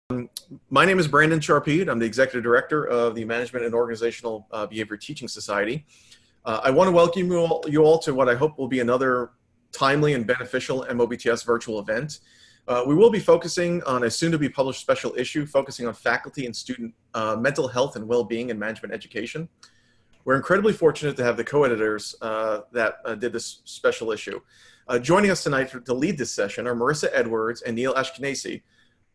My name is Brandon Sharpeed. I'm the Executive Director of the Management and Organizational Behavior Teaching Society. I want to welcome you all to what I hope will be another timely and beneficial MOBTS virtual event. We will be focusing on a soon-to-be published special issue focusing on faculty and student mental health and well-being in management education. We're incredibly fortunate to have the co-editors that did this special issue. Joining us tonight to lead this session are Marissa Edwards and Neil Ashkenazi,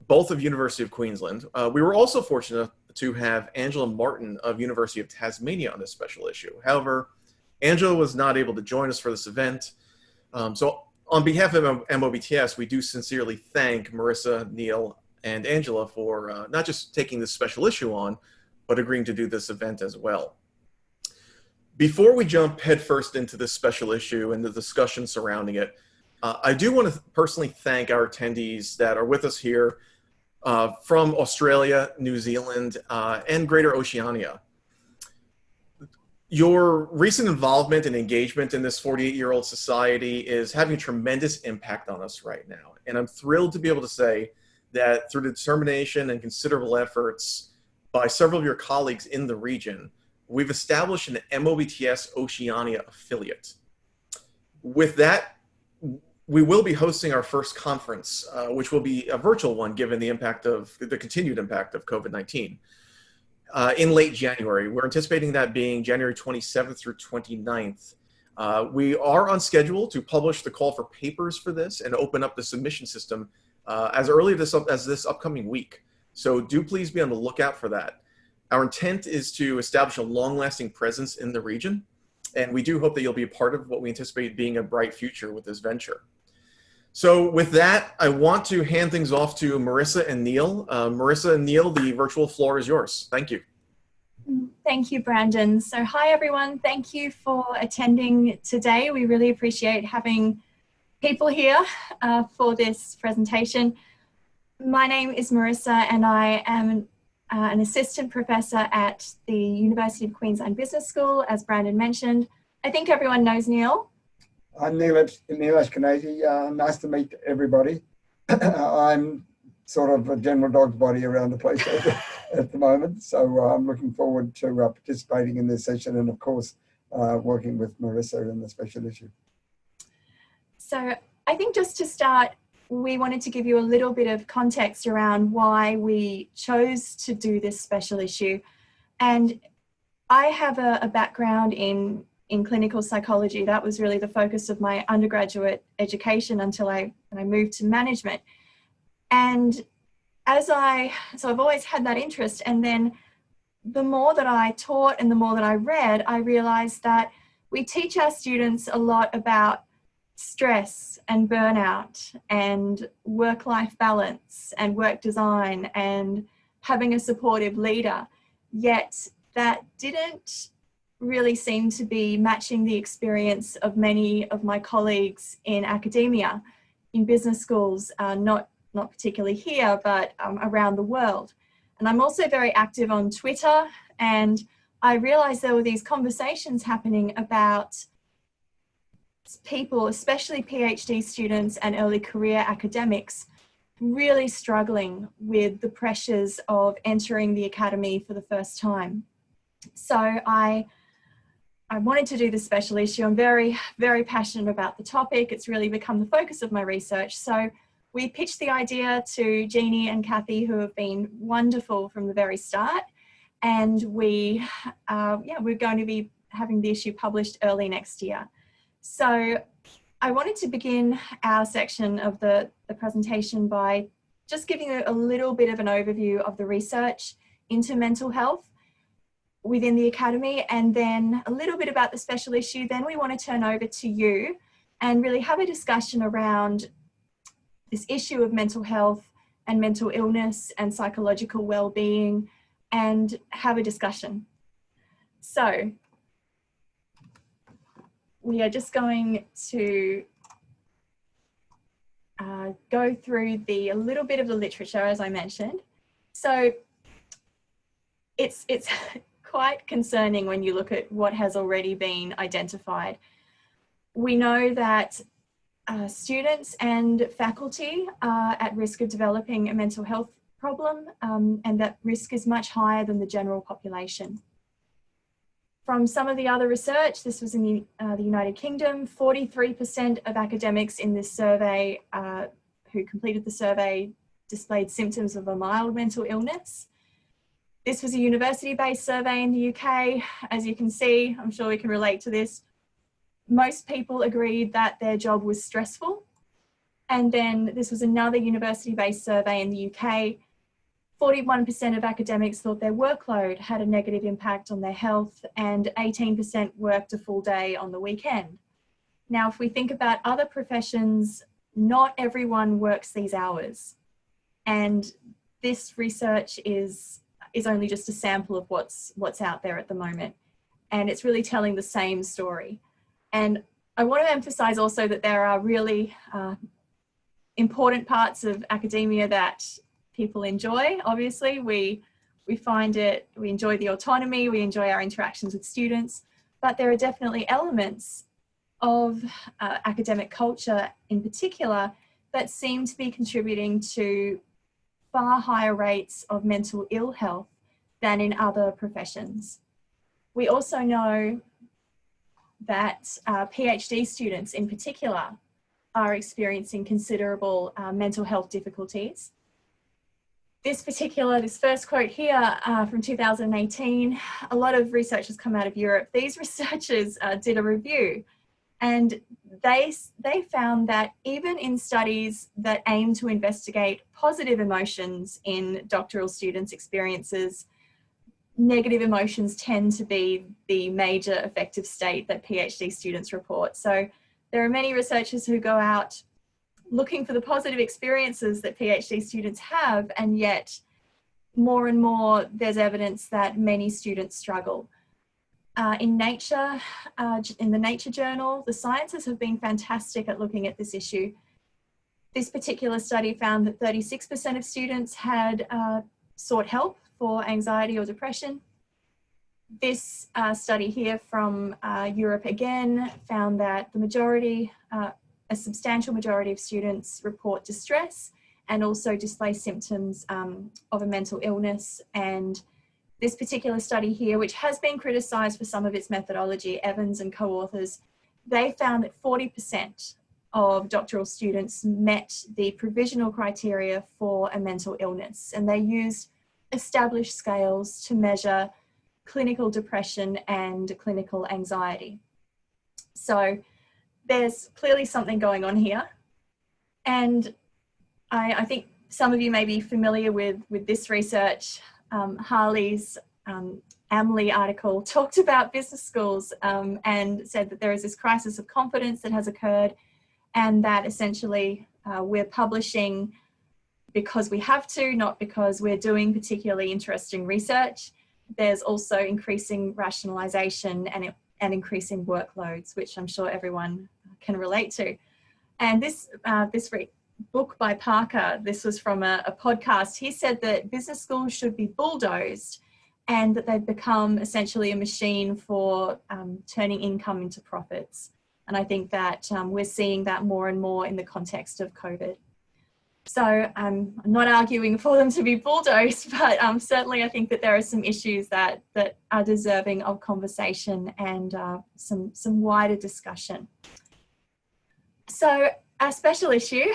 both of University of Queensland. We were also fortunate to have Angela Martin of University of Tasmania on this special issue. However, Angela was not able to join us for this event. So on behalf of MOBTS, we do sincerely thank Marissa, Neil, and Angela for not just taking this special issue on, but agreeing to do this event as well. Before we jump headfirst into this special issue and the discussion surrounding it, I do want to personally thank our attendees that are with us here from Australia, New Zealand, and Greater Oceania. Your recent involvement and engagement in this 48-year-old society is having a tremendous impact on us right now. And I'm thrilled to be able to say that through the determination and considerable efforts by several of your colleagues in the region, we've established an MOBTS Oceania affiliate. With that, we will be hosting our first conference, which will be a virtual one given the impact of the continued impact of COVID-19 in late January. We're anticipating that being January 27th through 29th. We are on schedule to publish the call for papers for this and open up the submission system as early as this upcoming week. So do please be on the lookout for that. Our intent is to establish a long-lasting presence in the region, and we do hope that you'll be a part of what we anticipate being a bright future with this venture. So with that, I want to hand things off to Marissa and Neil. Marissa and Neil, the virtual floor is yours. Thank you. Thank you, Brandon. So hi, everyone. Thank you for attending today. We really appreciate having people here for this presentation. My name is Marissa, and I am an assistant professor at the University of Queensland Business School, as Brandon mentioned. I think everyone knows Neil. I'm Neil Ashkenazi. Nice to meet everybody. I'm sort of a general dog's body around the place at the moment, so I'm looking forward to participating in this session and, of course, working with Marissa in the special issue. So I think just to start, we wanted to give you a little bit of context around why we chose to do this special issue. And I have a background in clinical psychology. That was really the focus of my undergraduate education until I moved to management. And so I've always had that interest. And then the more that I taught and the more that I read, I realized that we teach our students a lot about stress and burnout and work-life balance and work design and having a supportive leader. Yet that didn't really seem to be matching the experience of many of my colleagues in academia, in business schools, not particularly here, but around the world. And I'm also very active on Twitter, and I realized there were these conversations happening about people, especially PhD students and early career academics, really struggling with the pressures of entering the academy for the first time. So I wanted to do this special issue. I'm very, very passionate about the topic. It's really become the focus of my research. So we pitched the idea to Jeannie and Kathy, who have been wonderful from the very start. And we're going to be having the issue published early next year. So I wanted to begin our section of the presentation by just giving you a little bit of an overview of the research into mental health within the academy, and then a little bit about the special issue. Then we want to turn over to you and really have a discussion around this issue of mental health and mental illness and psychological well-being, and have a discussion. So we are just going to go through a little bit of the literature, as I mentioned. So it's quite concerning when you look at what has already been identified. We know that students and faculty are at risk of developing a mental health problem, and that risk is much higher than the general population. From some of the other research, this was in the United Kingdom, 43% of academics in this survey who completed the survey displayed symptoms of a mild mental illness. This was a university-based survey in the UK. As you can see, I'm sure we can relate to this. Most people agreed that their job was stressful. And then this was another university-based survey in the UK. 41% of academics thought their workload had a negative impact on their health, and 18% worked a full day on the weekend. Now, if we think about other professions, not everyone works these hours. And this research is only just a sample of what's out there at the moment. And it's really telling the same story. And I want to emphasize also that there are really important parts of academia that people enjoy. Obviously, we enjoy the autonomy, we enjoy our interactions with students, but there are definitely elements of academic culture in particular that seem to be contributing to far higher rates of mental ill health than in other professions. We also know that PhD students in particular are experiencing considerable mental health difficulties. This first quote here from 2018, a lot of research has come out of Europe. These researchers did a review, and they found that even in studies that aim to investigate positive emotions in doctoral students' experiences, negative emotions tend to be the major affective state that PhD students report. So there are many researchers who go out looking for the positive experiences that PhD students have, and yet more and more there's evidence that many students struggle. In Nature, in the Nature journal, the scientists have been fantastic at looking at this issue. This particular study found that 36% of students had sought help for anxiety or depression. This study here from Europe again found that the majority, a substantial majority of students report distress and also display symptoms of a mental illness. And this particular study here, which has been criticised for some of its methodology, Evans and co-authors, they found that 40% of doctoral students met the provisional criteria for a mental illness, and they used established scales to measure clinical depression and clinical anxiety. So there's clearly something going on here. And I think some of you may be familiar with this research. Harley's Amley article talked about business schools and said that there is this crisis of confidence that has occurred, and that essentially we're publishing because we have to, not because we're doing particularly interesting research. There's also increasing rationalization and increasing workloads, which I'm sure everyone can relate to. And this book by Parker, this was from a podcast, he said that business schools should be bulldozed and that they've become essentially a machine for turning income into profits. And I think that we're seeing that more and more in the context of COVID. So I'm not arguing for them to be bulldozed, but certainly I think that there are some issues that are deserving of conversation and some wider discussion. So our special issue,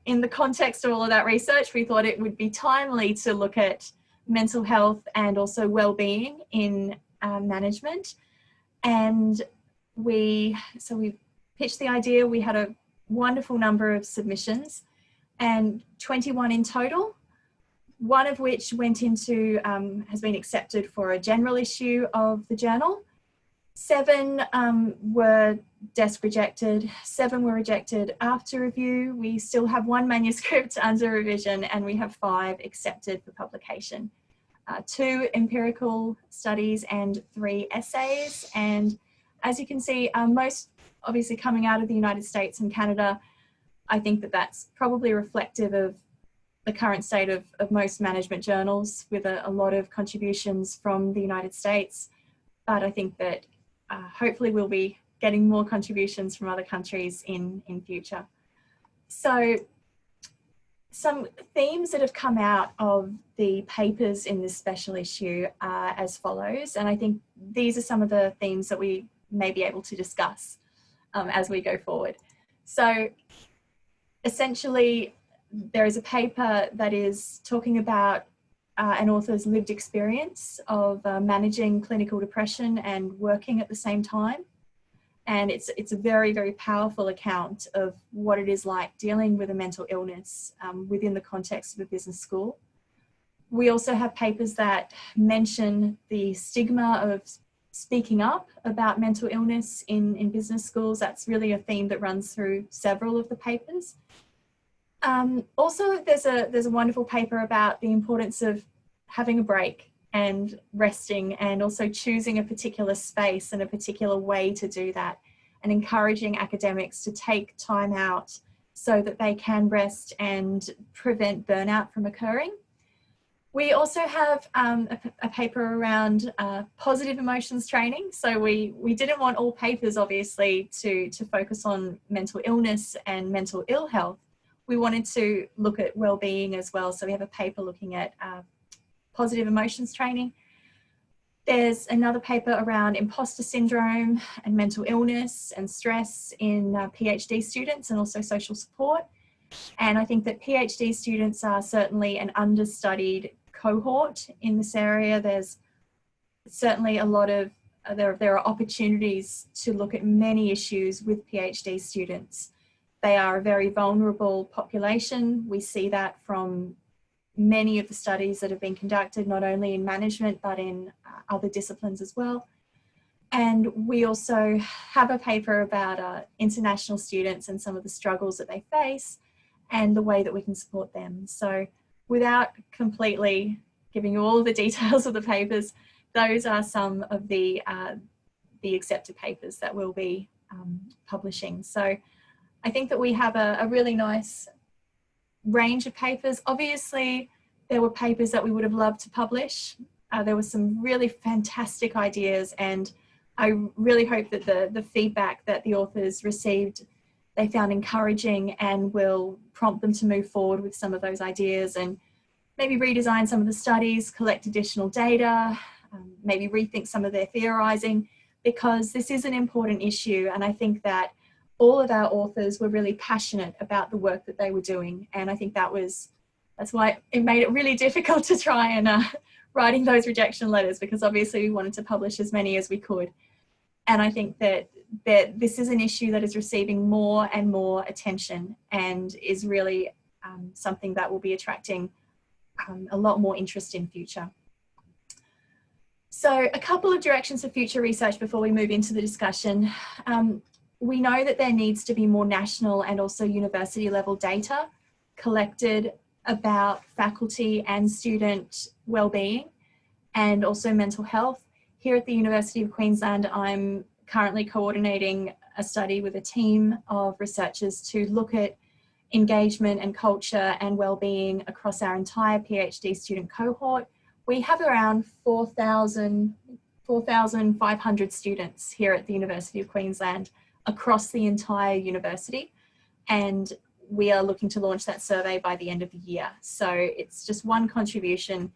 in the context of all of that research, we thought it would be timely to look at mental health and also well-being in management. And we pitched the idea. We had a wonderful number of submissions, and 21 in total, one of which went into, has been accepted for a general issue of the journal. 7 were desk rejected, 7 were rejected after review. We still have 1 manuscript under revision, and we have 5 accepted for publication. 2 empirical studies and 3 essays. And as you can see, most obviously coming out of the United States and Canada. I think that that's probably reflective of the current state of most management journals, with a lot of contributions from the United States. But I think that hopefully we'll be getting more contributions from other countries in future. So some themes that have come out of the papers in this special issue are as follows, and I think these are some of the themes that we may be able to discuss as we go forward. So essentially, there is a paper that is talking about an author's lived experience of managing clinical depression and working at the same time. And it's a very, very powerful account of what it is like dealing with a mental illness within the context of a business school. We also have papers that mention the stigma of speaking up about mental illness in business schools. That's really a theme that runs through several of the papers. Also, there's a wonderful paper about the importance of having a break and resting, and also choosing a particular space and a particular way to do that, and encouraging academics to take time out so that they can rest and prevent burnout from occurring. We also have a paper around positive emotions training. So we didn't want all papers, obviously, to focus on mental illness and mental ill health. We wanted to look at well-being as well. So we have a paper looking at positive emotions training. There's another paper around imposter syndrome and mental illness and stress in PhD students, and also social support. And I think that PhD students are certainly an understudied cohort in this area. There's certainly a lot of, there are opportunities to look at many issues with PhD students. They are a very vulnerable population. We see that from many of the studies that have been conducted, not only in management, but in other disciplines as well. And we also have a paper about international students and some of the struggles that they face and the way that we can support them. So without completely giving you all of the details of the papers, those are some of the accepted papers that we'll be publishing. So I think that we have a really nice range of papers. Obviously, there were papers that we would have loved to publish. There were some really fantastic ideas, and I really hope that the feedback that the authors received, they found encouraging and will prompt them to move forward with some of those ideas and maybe redesign some of the studies, collect additional data, maybe rethink some of their theorizing, because this is an important issue. And I think that all of our authors were really passionate about the work that they were doing. And I think that's why it made it really difficult to try and writing those rejection letters, because obviously we wanted to publish as many as we could. And I think that this is an issue that is receiving more and more attention, and is really something that will be attracting a lot more interest in future. So a couple of directions for future research before we move into the discussion. We know that there needs to be more national and also university level data collected about faculty and student well-being and also mental health. Here at the University of Queensland, I'm currently coordinating a study with a team of researchers to look at engagement and culture and well-being across our entire PhD student cohort. We have around 4,500 students here at the University of Queensland across the entire university, and we are looking to launch that survey by the end of the year. So it's just one contribution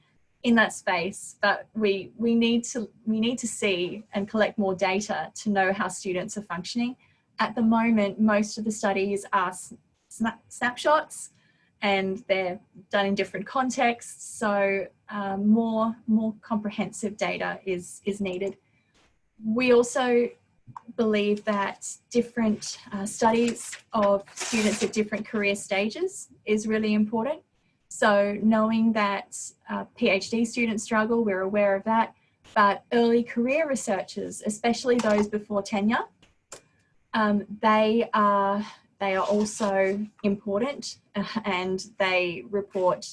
in that space, but we need to see and collect more data to know how students are functioning. At the moment, most of the studies are snapshots, and they're done in different contexts, so more comprehensive data is needed. We also believe that different studies of students at different career stages is really important. So knowing that PhD students struggle, we're aware of that, but early career researchers, especially those before tenure, they are also important, and they report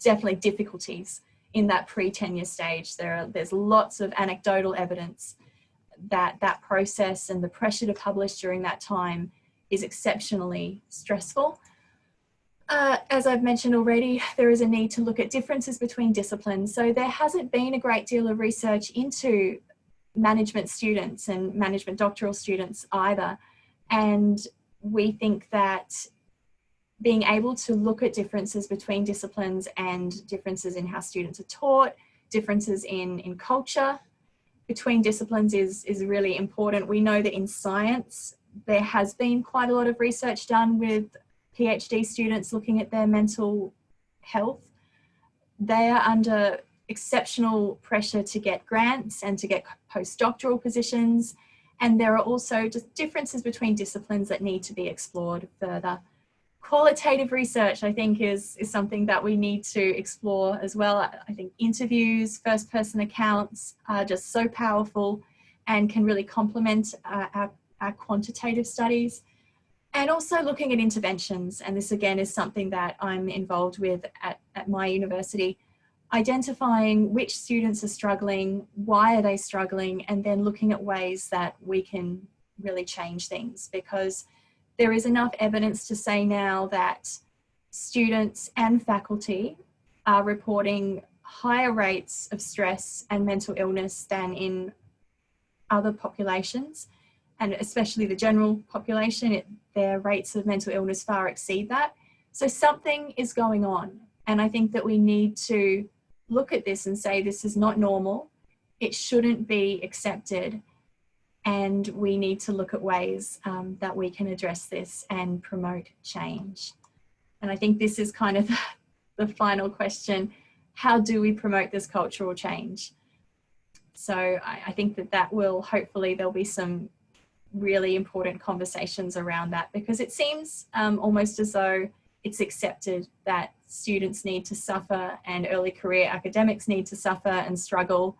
definitely difficulties in that pre-tenure stage. There's lots of anecdotal evidence that process and the pressure to publish during that time is exceptionally stressful. As I've mentioned already, there is a need to look at differences between disciplines. So there hasn't been a great deal of research into management students and management doctoral students either. And we think that being able to look at differences between disciplines and differences in how students are taught, differences in culture between disciplines is really important. We know that in science, there has been quite a lot of research done with PhD students looking at their mental health. They are under exceptional pressure to get grants and to get postdoctoral positions. And there are also just differences between disciplines that need to be explored further. Qualitative research, I think, is something that we need to explore as well. I think interviews, first-person accounts are just so powerful and can really complement our quantitative studies. And also looking at interventions, and this again is something that I'm involved with at my university, identifying which students are struggling, why are they struggling, and then looking at ways that we can really change things, because there is enough evidence to say now that students and faculty are reporting higher rates of stress and mental illness than in other populations, and especially the general population. Their rates of mental illness far exceed that. So something is going on. And I think that we need to look at this and say, this is not normal. It shouldn't be accepted. And we need to look at ways that we can address this and promote change. And I think this is kind of the final question. How do we promote this cultural change? So I think that will, hopefully there'll be some really important conversations around that, because it seems almost as though it's accepted that students need to suffer and early career academics need to suffer and struggle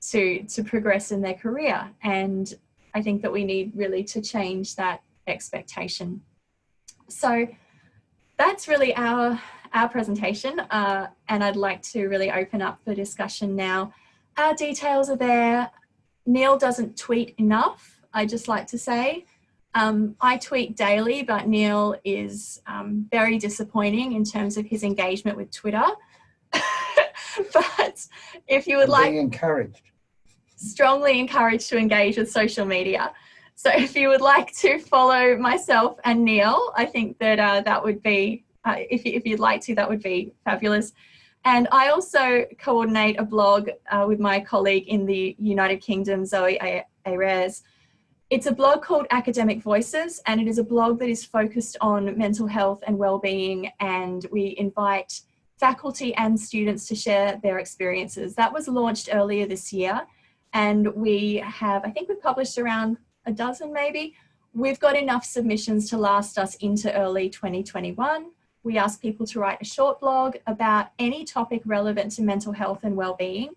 to progress in their career. And I think that we need really to change that expectation. So that's really our presentation, and I'd like to really open up for discussion now. Our details are there. Neil doesn't tweet enough, I just like to say. I tweet daily, but Neil is very disappointing in terms of his engagement with Twitter. But if you would like... Being encouraged. Strongly encouraged to engage with social media. So if you would like to follow myself and Neil, I think that that would be, if you'd like to, that would be fabulous. And I also coordinate a blog with my colleague in the United Kingdom, Zoe Ayres. It's a blog called Academic Voices, and it is a blog that is focused on mental health and well-being, and we invite faculty and students to share their experiences. That was launched earlier this year. And we have, I think we've published around a dozen maybe. We've got enough submissions to last us into early 2021. We ask people to write a short blog about any topic relevant to mental health and well-being,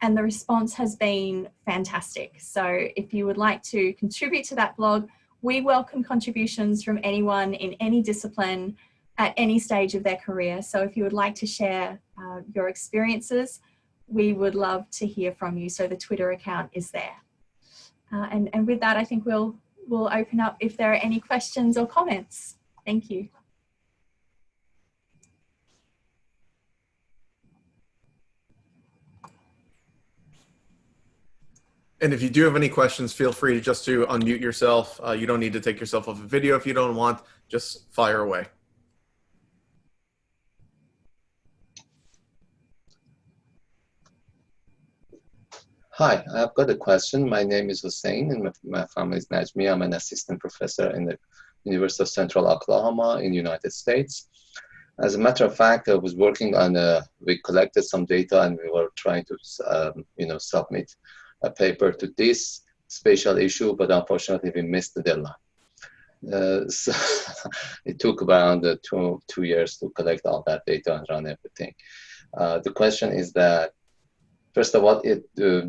and the response has been fantastic. So if you would like to contribute to that blog, we welcome contributions from anyone in any discipline at any stage of their career. So if you would like to share your experiences, we would love to hear from you. So the Twitter account is there. And with that, I think we'll open up if there are any questions or comments. Thank you. And if you do have any questions, feel free just to unmute yourself. You don't need to take yourself off a video if you don't want, just fire away. Hi, I've got a question. My name is Hussein and my family is Najmi. I'm an assistant professor in the University of Central Oklahoma in the United States. As a matter of fact, I was working on, we collected some data and we were trying to, submit a paper to this spatial issue, but unfortunately we missed the deadline. So it took around 2 years to collect all that data and run everything. The question is that, first of all, do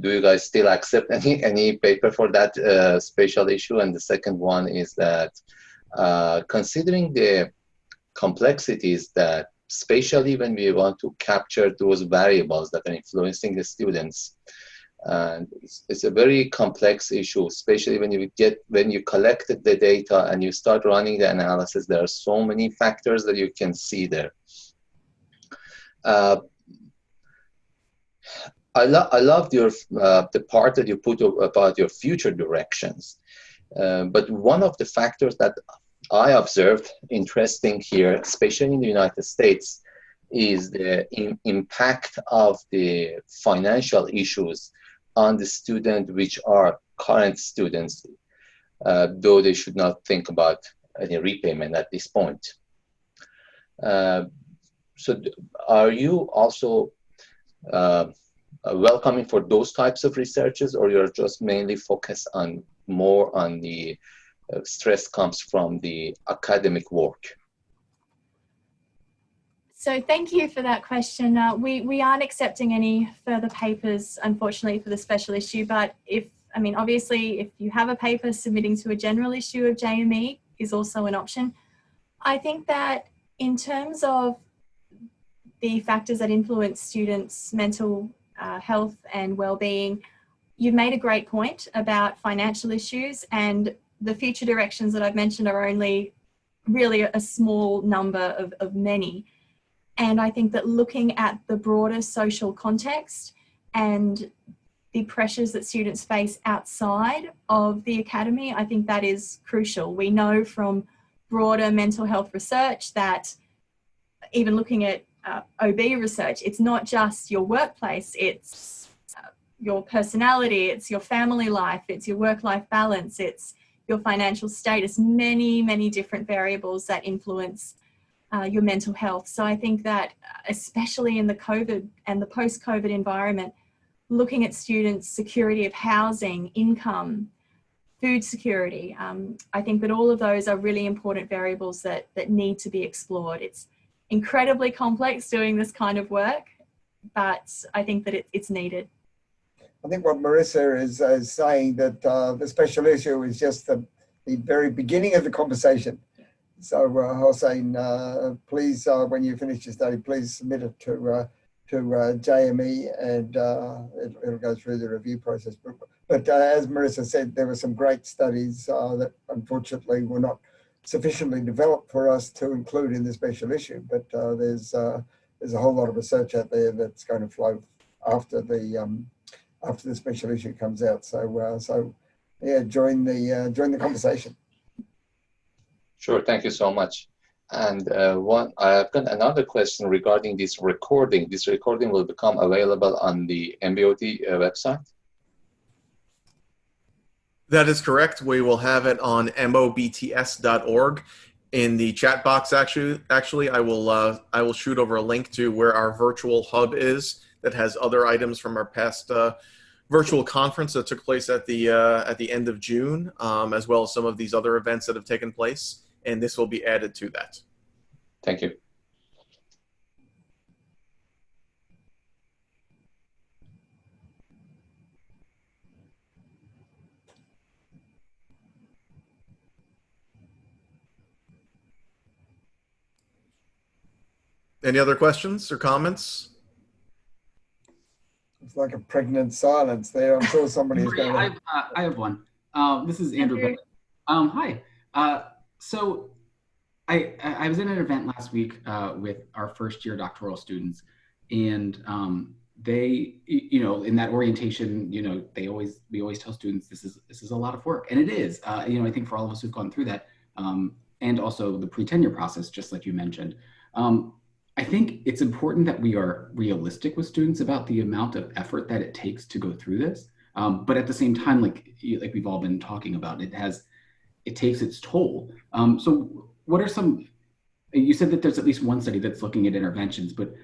you guys still accept any paper for that spatial issue? And the second one is that considering the complexities that spatially when we want to capture those variables that are influencing the students, and it's a very complex issue, especially when you collect the data and you start running the analysis. There are so many factors that you can see there. I loved your the part that you put about your future directions, but one of the factors that I observed interesting here, especially in the United States, is the impact of the financial issues on the student, which are current students, though they should not think about any repayment at this point. So are you also welcoming for those types of researches, or you're just mainly focused on more on the stress comes from the academic work? So thank you for that question. We aren't accepting any further papers, unfortunately, for the special issue, but obviously, if you have a paper, submitting to a general issue of JME is also an option. I think that in terms of the factors that influence students' mental health and well-being, you've made a great point about financial issues, and the future directions that I've mentioned are only really a small number of many. And I think that looking at the broader social context and the pressures that students face outside of the academy, I think that is crucial. We know from broader mental health research that even looking at OB research, it's not just your workplace, it's your personality, it's your family life, it's your work-life balance, it's your financial status, many, many different variables that influence your mental health. So I think that especially in the COVID and the post-COVID environment, looking at students' security of housing, income, food security, I think that all of those are really important variables that need to be explored. It's incredibly complex doing this kind of work, but I think that it's needed. I think what Marissa is saying, that the special issue is just the very beginning of the conversation. So Hossein, please, when you finish your study, please submit it to JME, and it'll go through the review process. But as Marissa said, there were some great studies that unfortunately were not sufficiently developed for us to include in the special issue. But there's a whole lot of research out there that's going to flow after the special issue comes out. So yeah, join the conversation. Sure, thank you so much. And I've got another question regarding this recording. This recording will become available on the MBOT website? That is correct. We will have it on MOBTS.org. In the chat box, actually, I will shoot over a link to where our virtual hub is that has other items from our past virtual conference that took place at the end of June, as well as some of these other events that have taken place. And this will be added to that. Thank you. Any other questions or comments? It's like a pregnant silence there. I'm sure somebody is going to... I have one. This is Andrew. Hi. So I was in an event last week with our first year doctoral students, and they, in that orientation, we always tell students this is a lot of work, and it is. I think for all of us who've gone through that, and also the pre-tenure process, just like you mentioned. I think it's important that we are realistic with students about the amount of effort that it takes to go through this. But at the same time, like we've all been talking about, it takes its toll. So what are some, you said that there's at least one study that's looking at interventions, but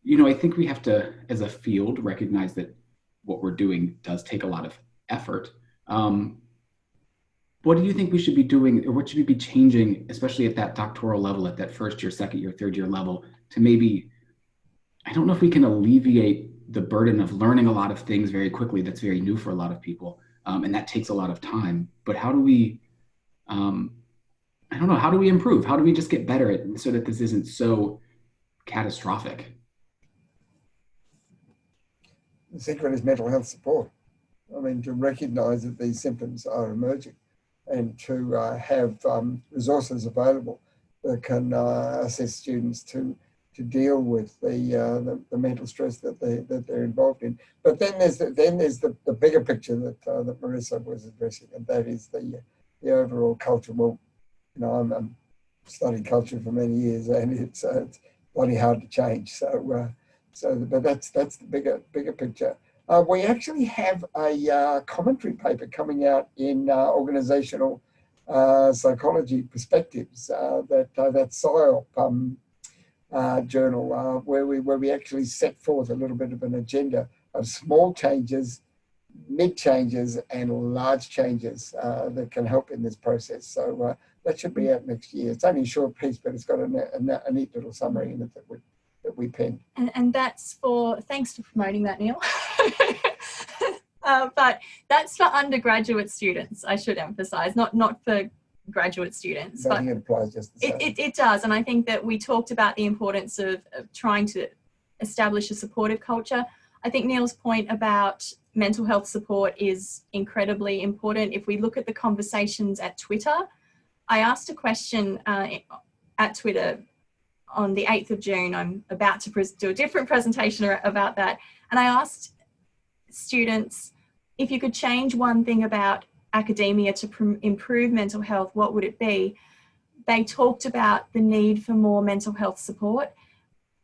I think we have to, as a field, recognize that what we're doing does take a lot of effort. What do you think we should be doing, or what should we be changing, especially at that doctoral level, at that first year, second year, third year level, to maybe, I don't know if we can alleviate the burden of learning a lot of things very quickly. That's very new for a lot of people. And that takes a lot of time, but how do we, I don't know, how do we improve? How do we just get better at it so that this isn't so catastrophic? The secret is mental health support. I mean, to recognize that these symptoms are emerging, and to have resources available that can assist students to deal with the mental stress that they're involved in. But then there's the bigger picture that Marissa was addressing, and that is the overall culture. Well, I'm studied culture for many years, and it's bloody hard to change. But that's the bigger picture. We actually have a commentary paper coming out in organizational psychology perspectives, that SIOP journal, where we actually set forth a little bit of an agenda of small changes, mid changes, and large changes that can help in this process. So that should be out next year. It's only a short piece, but it's got a neat little summary in it that we penned. And that's thanks for promoting that, Neil. But that's for undergraduate students, I should emphasize, not for graduate students. I think it applies just the same. It does. And I think that we talked about the importance of trying to establish a supportive culture. I think Neil's point about mental health support is incredibly important. If we look at the conversations at Twitter, I asked a question at Twitter on the 8th of June. I'm about to do a different presentation about that. And I asked students, if you could change one thing about academia to improve mental health, what would it be? They talked about the need for more mental health support.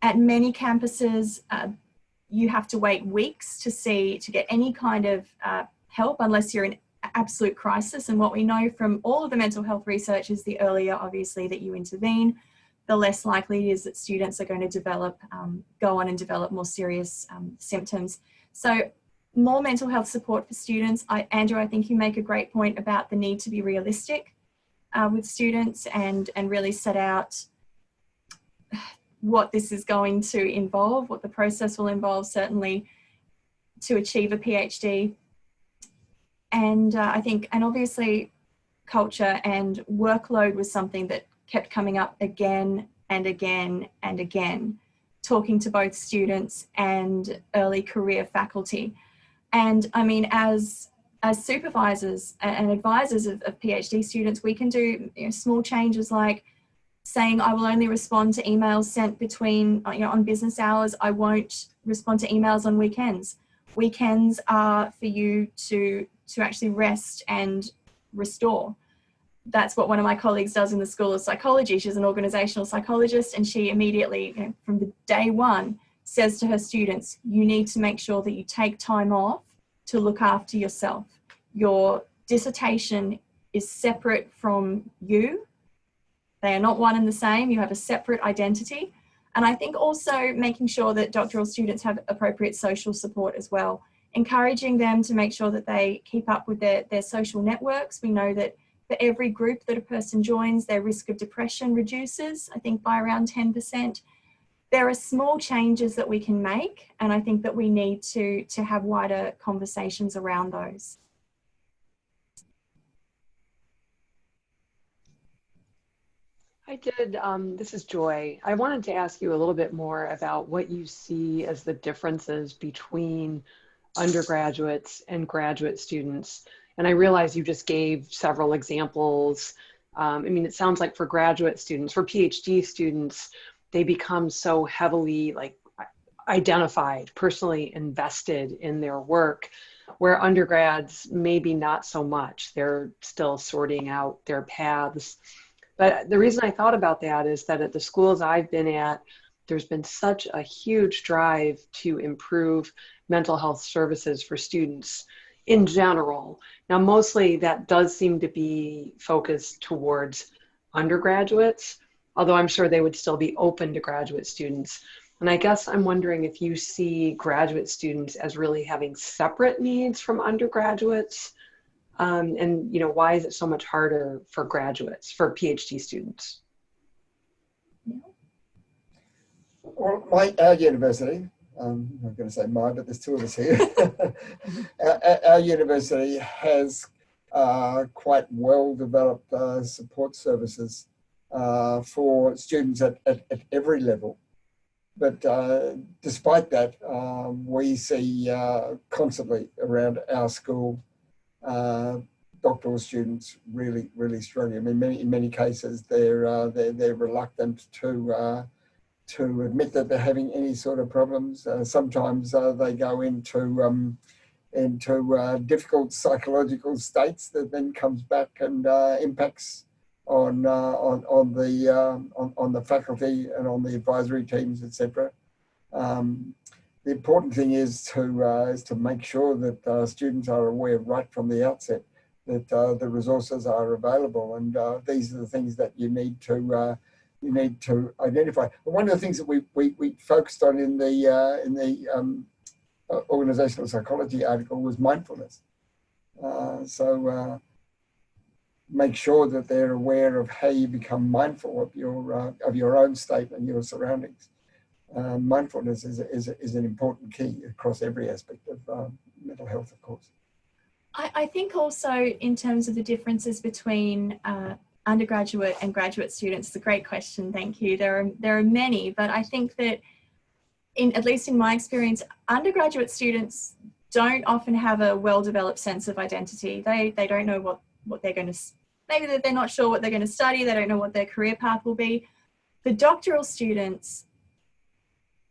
At many campuses, you have to wait weeks to get any kind of help unless you're in absolute crisis. And what we know from all of the mental health research is the earlier, obviously, that you intervene, the less likely it is that students are going to go on and develop more serious symptoms. So more mental health support for students. Andrew, I think you make a great point about the need to be realistic with students and really set out what this is going to involve, what the process will involve, certainly to achieve a PhD. And I think, and obviously culture and workload was something that kept coming up again and again and again, talking to both students and early career faculty. And I mean, as supervisors and advisors of PhD students, we can do small changes like saying, I will only respond to emails sent between, on business hours. I won't respond to emails on weekends. Weekends are for you to actually rest and restore. That's what one of my colleagues does in the School of Psychology. She's an organizational psychologist, and she immediately, from the day one, says to her students, you need to make sure that you take time off to look after yourself. Your dissertation is separate from you. They are not one and the same. You have a separate identity. And I think also making sure that doctoral students have appropriate social support as well, encouraging them to make sure that they keep up with their social networks. We know that for every group that a person joins, their risk of depression reduces, I think, by around 10%. There are small changes that we can make, and I think that we need to have wider conversations around those. I did. This is Joy. I wanted to ask you a little bit more about what you see as the differences between undergraduates and graduate students. And I realize you just gave several examples. I mean, it sounds like for graduate students, for PhD students, they become so heavily identified, personally invested in their work, where undergrads maybe not so much. They're still sorting out their paths. But the reason I thought about that is that at the schools I've been at, there's been such a huge drive to improve mental health services for students in general. Now, mostly that does seem to be focused towards undergraduates, although I'm sure they would still be open to graduate students. And I guess I'm wondering if you see graduate students as really having separate needs from undergraduates, and why is it so much harder for graduates, for PhD students? Well, our university, I'm not going to say mine, but there's two of us here. Our university has quite well-developed support services for students at every level. But despite that, we see constantly around our school doctoral students really struggling. I mean, in many cases, they're reluctant to admit that they're having any sort of problems. Sometimes they go into difficult psychological states that then comes back and impacts on the faculty and on the advisory teams, etc. The important thing is to make sure that students are aware right from the outset that the resources are available, and these are the things that you need to identify. And one of the things that we focused on in the organizational psychology article was mindfulness. So make sure that they're aware of how you become mindful of your own state and your surroundings. Mindfulness is an important key across every aspect of mental health, of course. I think also in terms of the differences between undergraduate and graduate students, it's a great question, thank you. There are many, but I think that at least in my experience, undergraduate students don't often have a well-developed sense of identity. They don't know what they're going to, maybe they're not sure what they're going to study, they don't know what their career path will be. For doctoral students,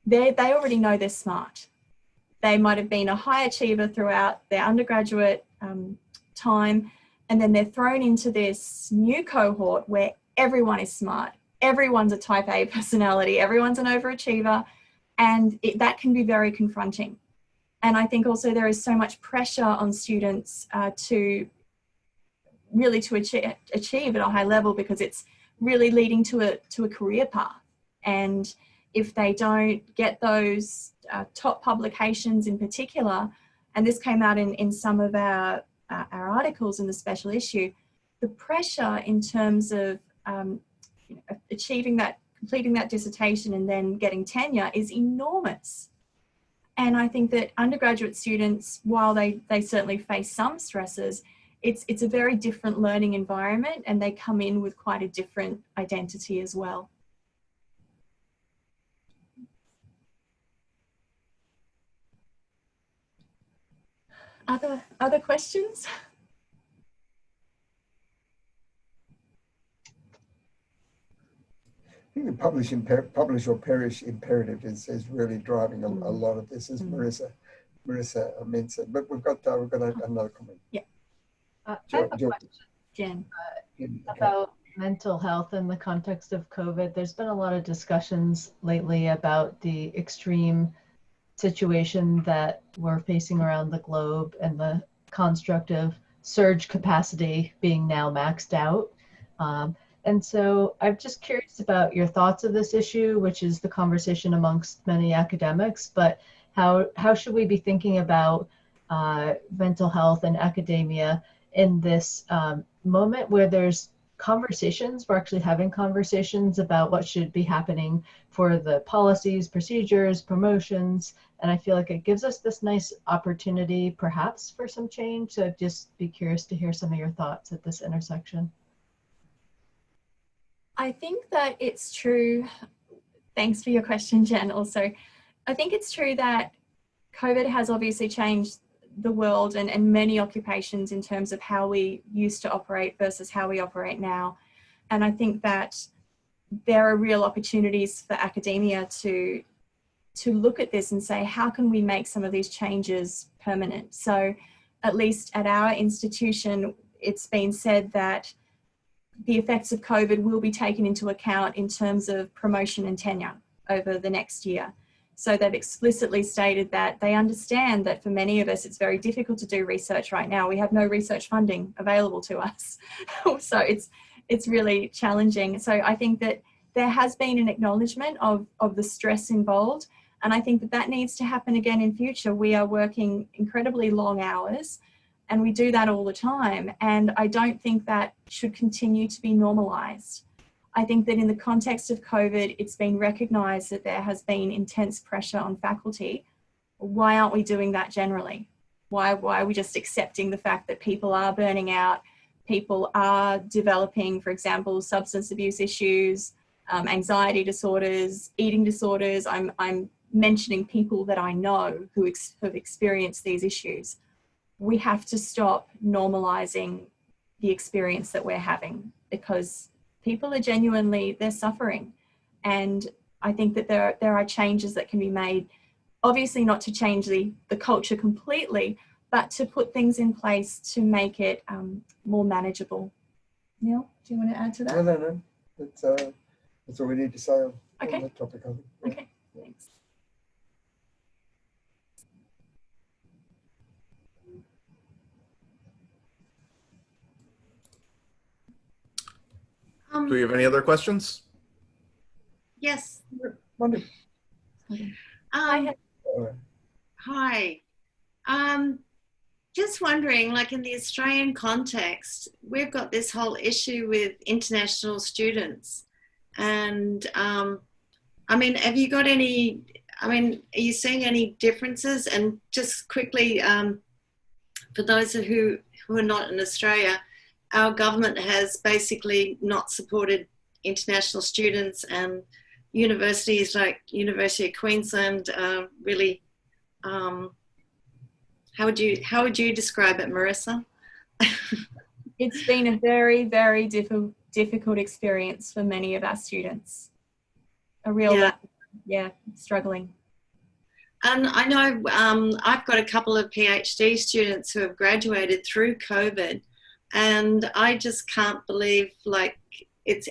they already know they're smart. They might have been a high achiever throughout their undergraduate time, and then they're thrown into this new cohort where everyone is smart. Everyone's a type A personality, everyone's an overachiever, and that can be very confronting. And I think also there is so much pressure on students to achieve at a high level, because it's really leading to a career path. And if they don't get those top publications in particular, and this came out in some of our articles in the special issue, the pressure in terms of completing that dissertation and then getting tenure is enormous. And I think that undergraduate students, while they certainly face some stresses, it's a very different learning environment, and they come in with quite a different identity as well. Other questions? I think the publish or perish imperative is really driving a lot of this, as Marissa mentioned. But we've got another comment. Yeah. I have a question, Jen, about mental health in the context of COVID. There's been a lot of discussions lately about the extreme situation that we're facing around the globe and the construct of surge capacity being now maxed out. And so I'm just curious about your thoughts of this issue, which is the conversation amongst many academics, but how should we be thinking about mental health and academia in this moment where there's conversations, we're actually having conversations about what should be happening for the policies, procedures, promotions, and I feel like it gives us this nice opportunity perhaps for some change. So I'd just be curious to hear some of your thoughts at this intersection. I think that it's true. Thanks for your question, Jen. Also, I think it's true that COVID has obviously changed the world and many occupations in terms of how we used to operate versus how we operate now. And I think that there are real opportunities for academia to look at this and say, how can we make some of these changes permanent? So at least at our institution, it's been said that the effects of COVID will be taken into account in terms of promotion and tenure over the next year. So they've explicitly stated that they understand that for many of us, it's very difficult to do research right now. We have no research funding available to us. So it's really challenging. So I think that there has been an acknowledgement of the stress involved. And I think that needs to happen again in future. We are working incredibly long hours, and we do that all the time. And I don't think that should continue to be normalized. I think that in the context of COVID, it's been recognised that there has been intense pressure on faculty. Why aren't we doing that generally? Why are we just accepting the fact that people are burning out, people are developing, for example, substance abuse issues, anxiety disorders, eating disorders? I'm mentioning people that I know who have experienced these issues. We have to stop normalising the experience that we're having, because people are genuinely, they're suffering. And I think that there are changes that can be made, obviously not to change the culture completely, but to put things in place to make it more manageable. Neil, do you want to add to that? No. That's all we need to say on that topic, I think. Yeah. Okay, thanks. Do we have any other questions? Yes. Wonderful. Hi. Just wondering, like in the Australian context, we've got this whole issue with international students. And I mean, have you got any, are you seeing any differences? And just quickly, for those who are not in Australia, our government has basically not supported international students, and universities like University of Queensland really, how would you describe it, Marissa? It's been a very, very difficult experience for many of our students. A real, struggling. And I know I've got a couple of PhD students who have graduated through COVID, and I just can't believe, like, it's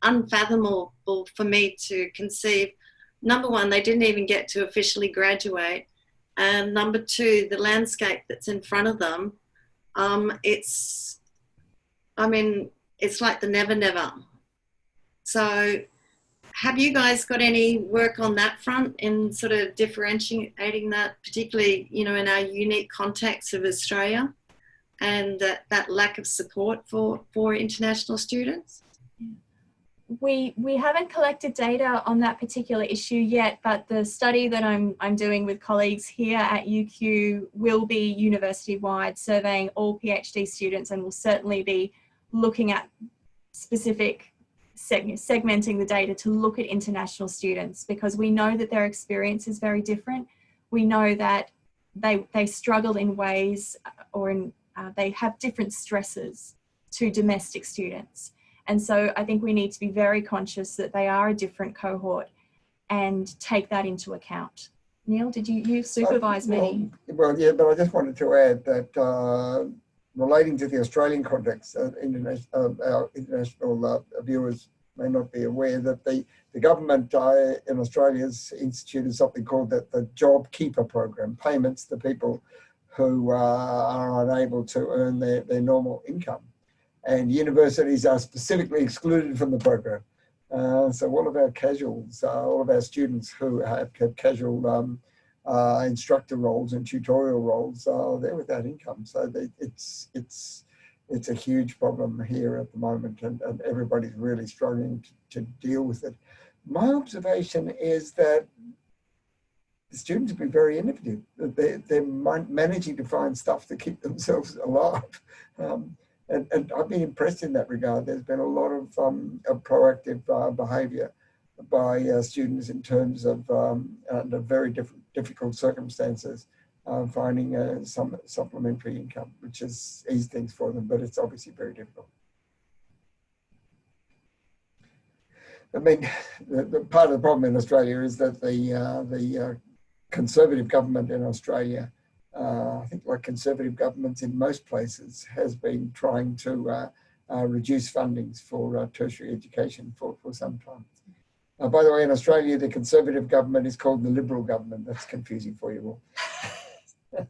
unfathomable for me to conceive. Number one, they didn't even get to officially graduate. And number two, the landscape that's in front of them, it's like the never, never. So have you guys got any work on that front in sort of differentiating that, particularly, you know, in our unique context of Australia, and that lack of support for international students? We haven't collected data on that particular issue yet, but the study that I'm doing with colleagues here at UQ will be university-wide, surveying all PhD students, and will certainly be looking at specific segmenting the data to look at international students, because we know that their experience is very different. We know that they struggle in ways, or they have different stresses to domestic students. And so I think we need to be very conscious that they are a different cohort and take that into account. Neil, did you supervise many? Well, yeah, but I just wanted to add that relating to the Australian context, our international viewers may not be aware that the government in Australia has instituted something called the Job Keeper program, payments to people who are unable to earn their normal income. And universities are specifically excluded from the program. So all of our casuals, all of our students who have casual instructor roles and tutorial roles, they're without income. So it's a huge problem here at the moment, and everybody's really struggling to deal with it. My observation is that the students have been very innovative. They're managing to find stuff to keep themselves alive. And I've been impressed in that regard. There's been a lot of proactive behaviour by students in terms of, under very difficult circumstances, finding some supplementary income, which has eased things for them, but it's obviously very difficult. I mean, the part of the problem in Australia is that the Conservative government in Australia, I think like Conservative governments in most places, has been trying to reduce fundings for tertiary education for some time. By the way, in Australia, the Conservative government is called the Liberal government. That's confusing for you all.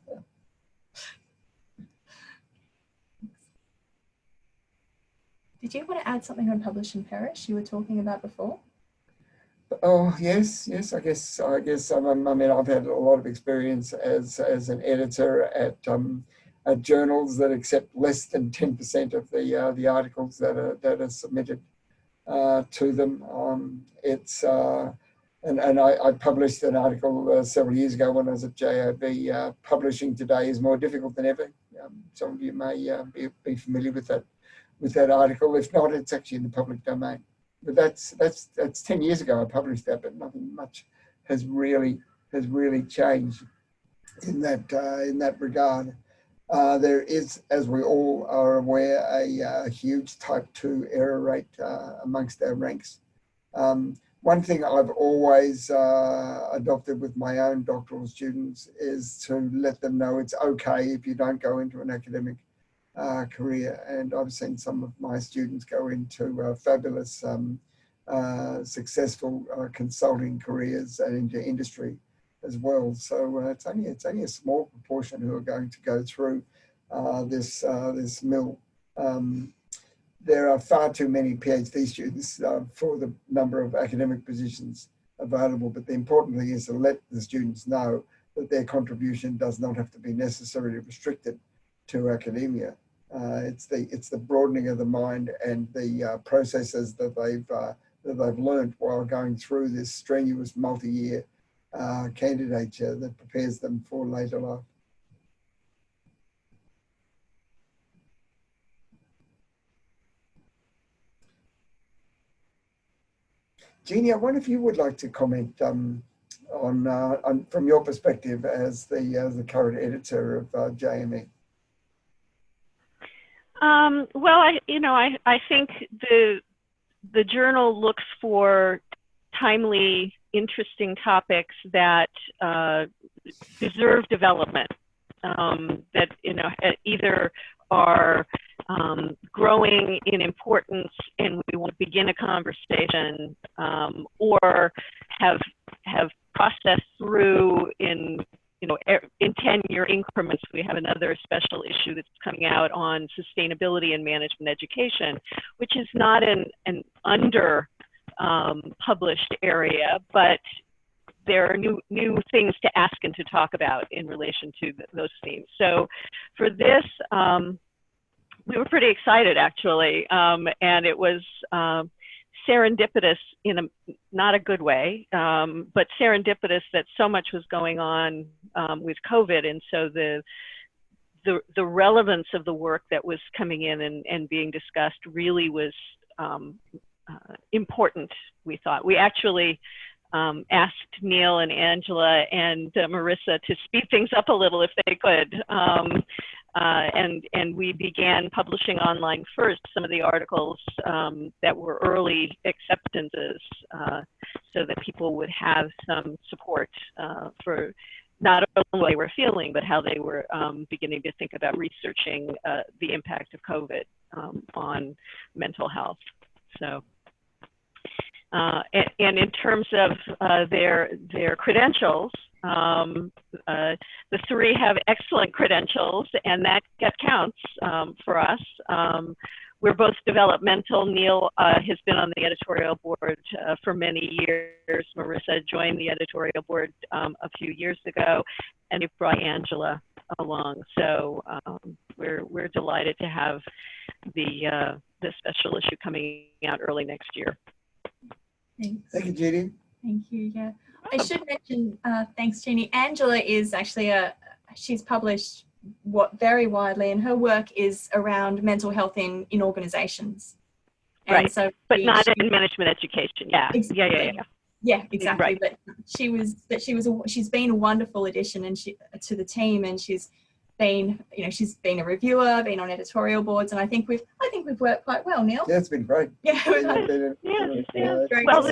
Did you want to add something on Publish and Perish you were talking about before? Oh, yes. I guess. I mean, I've had a lot of experience as an editor at journals that accept less than 10% of the articles that are submitted to them. And I published an article several years ago when I was at JOB. Publishing today is more difficult than ever. Some of you may be familiar with that article. If not, it's actually in the public domain. But that's 10 years ago I published that, but nothing much has really changed in that regard. There is, as we all are aware, a huge type 2 error rate amongst our ranks. One thing I've always adopted with my own doctoral students is to let them know it's okay if you don't go into an academic career. And I've seen some of my students go into fabulous, successful consulting careers and into industry as well. So it's only a small proportion who are going to go through this mill. There are far too many PhD students for the number of academic positions available, but the important thing is to let the students know that their contribution does not have to be necessarily restricted to academia. It's the broadening of the mind and the processes that they've learned while going through this strenuous multi-year candidature that prepares them for later life. Jeannie, I wonder if you would like to comment on from your perspective as the current editor of JME. Well, I think the journal looks for timely, interesting topics that deserve development, that either are growing in importance and we want to begin a conversation, or have processed through in 10-year increments. We have another special issue that's coming out on sustainability and management education, which is not an under published area, but there are new things to ask and to talk about in relation to those themes. So for this, we were pretty excited, actually, and it was serendipitous in not a good way, but serendipitous that so much was going on with COVID, and so the relevance of the work that was coming in and being discussed really was important, we thought. We actually asked Neil and Angela and Marissa to speed things up a little if they could. And we began publishing online first some of the articles that were early acceptances, so that people would have some support for not only what they were feeling, but how they were beginning to think about researching the impact of COVID on mental health. So, and in terms of their credentials, the three have excellent credentials, and that counts for us. We're both developmental. Neil has been on the editorial board for many years. Marissa joined the editorial board a few years ago, and we brought Angela along. So we're delighted to have the special issue coming out early next year. Thanks. Thank you, Jeannie. Thank you. Yeah, I should mention, thanks, Jeannie. Angela is actually she's published very widely, and her work is around mental health in organizations. And right. So but not in management education. Yeah. Exactly. Yeah, exactly. Right. But she's been a wonderful addition and to the team, and she's been a reviewer, been on editorial boards, and I think we've worked quite well, Neil. Yeah, it's been great. Yeah, great. Well,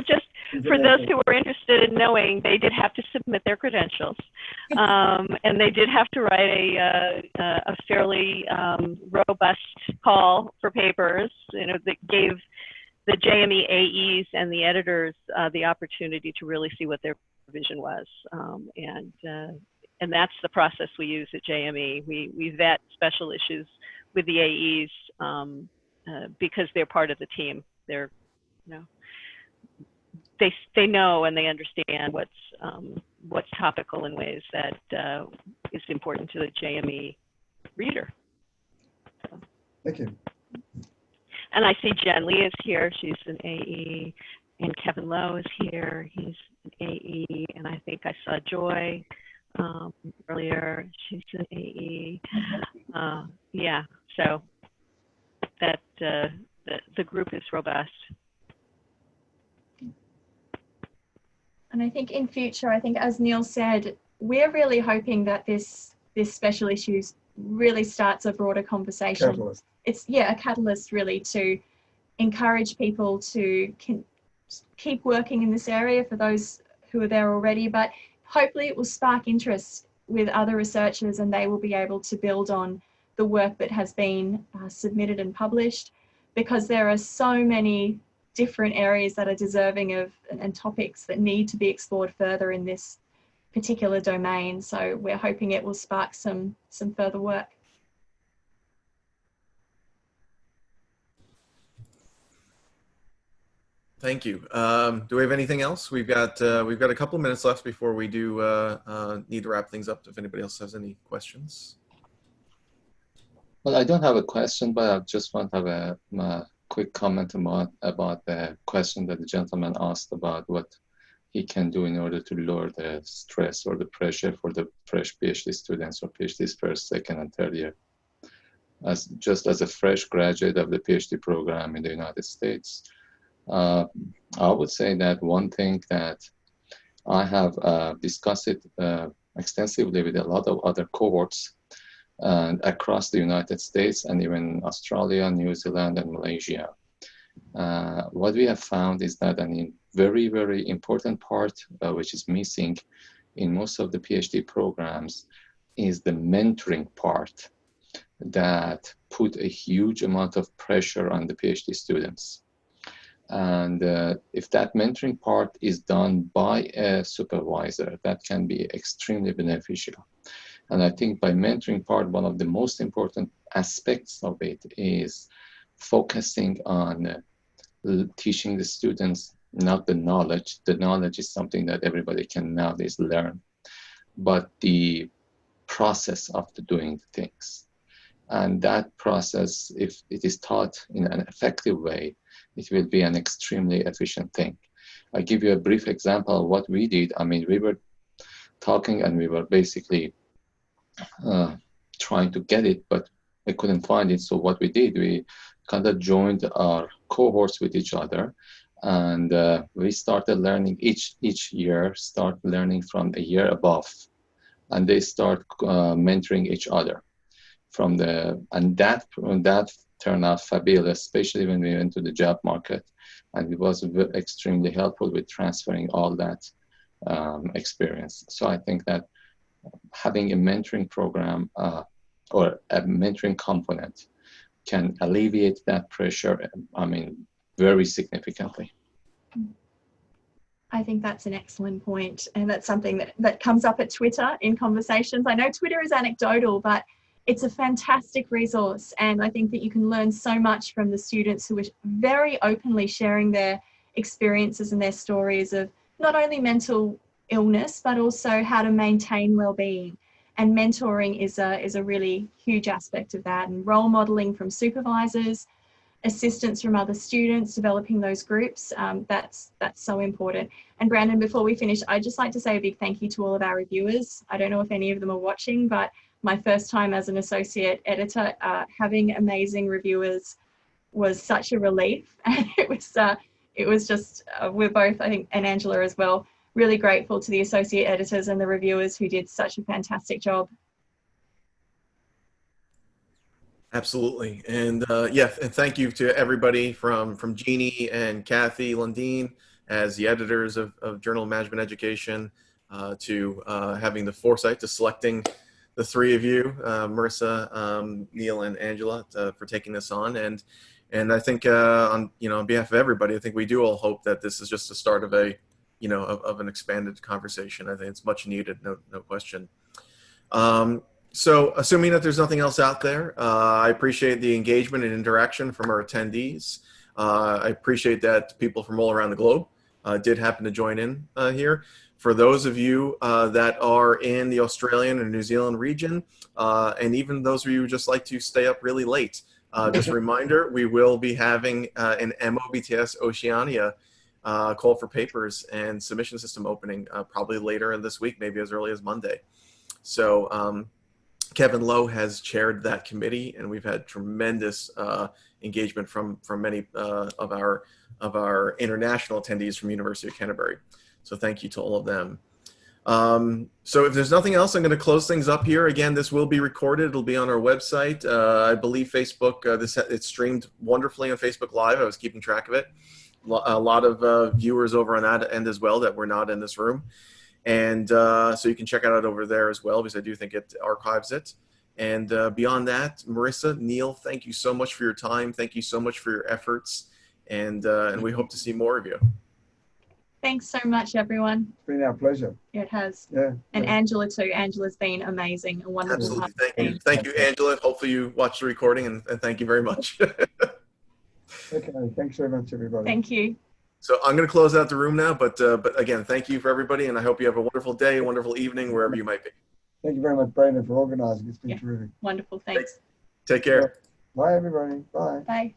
just for those who were interested in knowing, they did have to submit their credentials, and they did have to write a fairly robust call for papers, that gave the JME AEs and the editors the opportunity to really see what their vision was, and that's the process we use at JME. We vet special issues with the AEs because they're part of the team. They're, they know and they understand what's topical in ways that is important to the JME reader. So. Thank you. And I see Jen Lee is here. She's an AE, and Kevin Lowe is here. He's an AE, and I think I saw Joy earlier. She's an AE. Yeah, so that the group is robust. And I think in future, as Neil said, we're really hoping that this special issues really starts a broader conversation. Catalyst. It's a catalyst really to encourage people to keep working in this area for those who are there already, but hopefully it will spark interest with other researchers, and they will be able to build on the work that has been submitted and published, because there are so many different areas that are deserving of and topics that need to be explored further in this particular domain. So we're hoping it will spark some further work. Thank you. Do we have anything else? We've got a couple of minutes left before we do need to wrap things up. If anybody else has any questions. Well, I don't have a question, but I just want to have a quick comment about the question that the gentleman asked about what he can do in order to lower the stress or the pressure for the fresh PhD students or PhDs first, second, and third year. Just as a fresh graduate of the PhD program in the United States, I would say that one thing that I have discussed it extensively with a lot of other cohorts across the United States and even Australia, New Zealand, and Malaysia. What we have found is that a very, very important part which is missing in most of the PhD programs is the mentoring part that put a huge amount of pressure on the PhD students. And if that mentoring part is done by a supervisor, that can be extremely beneficial. And I think by mentoring part, one of the most important aspects of it is focusing on teaching the students not the knowledge. The knowledge is something that everybody can nowadays learn, but the process of doing things. And that process, if it is taught in an effective way, it will be an extremely efficient thing. I'll give you a brief example of what we did. I mean, we were talking and we were basically trying to get it, but we couldn't find it. So what we did, we kind of joined our cohorts with each other, and we started learning each year, start learning from a year above, and they start mentoring each other from and that turned out fabulous, especially when we went to the job market, and it was extremely helpful with transferring all that experience. So I think that having a mentoring program or a mentoring component can alleviate that pressure, I mean, very significantly. I think that's an excellent point, and that's something that comes up at Twitter in conversations. I know Twitter is anecdotal, but it's a fantastic resource, and I think that you can learn so much from the students who are very openly sharing their experiences and their stories of not only mental illness, but also how to maintain well-being. And mentoring is a really huge aspect of that, and role modeling from supervisors, assistance from other students, developing those groups, that's so important. And Brandon, before we finish, I'd just like to say a big thank you to all of our reviewers. I don't know if any of them are watching, but my first time as an associate editor, having amazing reviewers was such a relief. And it was just, we're both, I think, and Angela as well, really grateful to the associate editors and the reviewers who did such a fantastic job. Absolutely. And yeah, and thank you to everybody from Jeannie and Kathy Lundeen as the editors of Journal of Management Education, to having the foresight to selecting the three of you, Marissa, Neil, and Angela, for taking this on. And I think on behalf of everybody, I think we do all hope that this is just the start of of an expanded conversation. I think it's much needed, no question. So assuming that there's nothing else out there, I appreciate the engagement and interaction from our attendees. I appreciate that people from all around the globe did happen to join in here. For those of you that are in the Australian and New Zealand region, and even those of you who just like to stay up really late, just a reminder, we will be having an MOBTS Oceania call for papers and submission system opening probably later in this week, maybe as early as Monday. So Kevin Lowe has chaired that committee, and we've had tremendous engagement from many of our international attendees from University of Canterbury. So thank you to all of them. So if there's nothing else, I'm going to close things up here. Again, this will be recorded. It'll be on our website. I believe Facebook, it's streamed wonderfully on Facebook Live. I was keeping track of it. A lot of viewers over on that end as well that were not in this room. And so you can check it out over there as well, because I do think it archives it. And beyond that, Marissa, Neil, thank you so much for your time. Thank you so much for your efforts. And we hope to see more of you. Thanks so much, everyone. It's been our pleasure. Yeah, it has. Yeah. And Angela too. Angela's been amazing, a wonderful Absolutely. part of the team. Thank you, Angela. Hopefully you watched the recording, and thank you very much. Okay, thanks very much, everybody. Thank you. So I'm going to close out the room now, but again, thank you for everybody, and I hope you have a wonderful day, a wonderful evening, wherever you might be. Thank you very much, Brandon, for organizing. It's been terrific. Wonderful. Thanks. Take care. Bye, everybody. Bye. Bye.